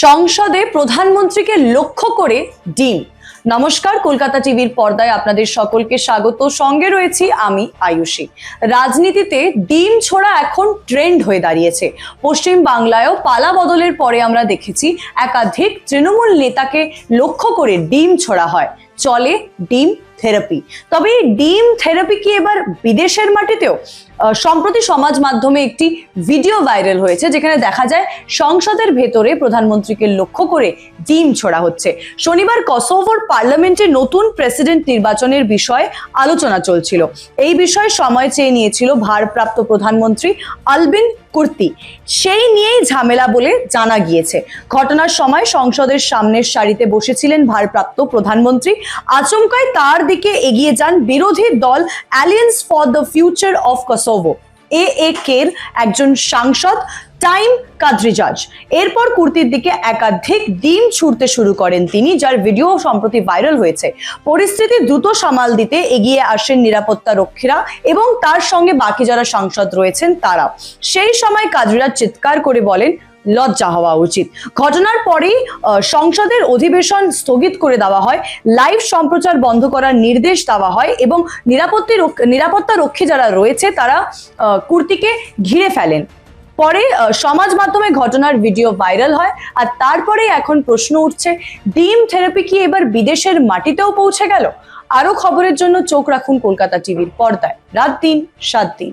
সংসদে প্রধানমন্ত্রীকে লক্ষ্য করে ডিম। নমস্কার, কলকাতা টিভির পর্দায় আপনাদের সকলকে স্বাগত। সঙ্গে রয়েছি আমি আয়ুষী। রাজনীতিতে ডিম ছোড়া এখন ট্রেন্ড হয়ে দাঁড়িয়েছে। পশ্চিম বাংলায়ও পালা বদলের পরে আমরা দেখেছি একাধিক তৃণমূল নেতাকে লক্ষ্য করে ডিম ছোড়া হয়। চলে ডিম থেরাপি। তবে এই ডিম থেরাপি কি এবার বিদেশের মাটিতেও? সম্প্রতি সমাজ মাধ্যমে একটি ভিডিও ভাইরাল হয়েছে যেখানে দেখা যায় সংসদের ভেতরে প্রধানমন্ত্রীকে লক্ষ্য করে ডিম ছোড়া হচ্ছে। শনিবার কসোভোর পার্লামেন্টে নতুন প্রেসিডেন্ট নির্বাচনের বিষয়ে আলোচনা চলছিল। এই বিষয়ে সময় চেয়ে নিয়েছিল ভারপ্রাপ্ত প্রধানমন্ত্রী আলবিন কুর্তি। সেই নিয়েই ঝামেলা বলে জানা গিয়েছে। ঘটনার সময় সংসদের সামনের সারিতে বসেছিলেন ভারপ্রাপ্ত প্রধানমন্ত্রী। আচমকায় তার দিকে এগিয়ে যান বিরোধী দল alliance for the future of Kosovo এএকের একজন সাংসদ টাইম কাদ্রিজাজ। এরপর কুর্তির দিকে একাধিক ডিম ছুড়তে শুরু করেন তিনি, যার ভিডিও সম্প্রতি ভাইরাল হয়েছে। পরিস্থিতি দ্রুত সামাল দিতে এগিয়ে আসেন নিরাপত্তা রক্ষীরা এবং তার সঙ্গে বাকি যারা সাংসদ রয়েছেন তারা। সেই সময় কাদ্রিজাজ চিৎকার করে বলেন, লজ্জা হওয়া উচিত। ঘটনার পরেই সংসদের অধিবেশন স্থগিত করে দেওয়া হয়, লাইভ সম্প্রচার বন্ধ করার নির্দেশ দেওয়া হয় এবং নিরাপত্তা রক্ষী যারা রয়েছে তারা কুর্তিকে ঘিরে ফেলেন। পরে সমাজ মাধ্যমে ঘটনার ভিডিও ভাইরাল হয়। আর তারপরে এখন প্রশ্ন উঠছে, ডিম থেরাপি কি এবার বিদেশের মাটিতেও পৌঁছে গেল? আরো খবরের জন্য চোখ রাখুন কলকাতা টিভির পর্দায়। রাত দিন 7 দিন।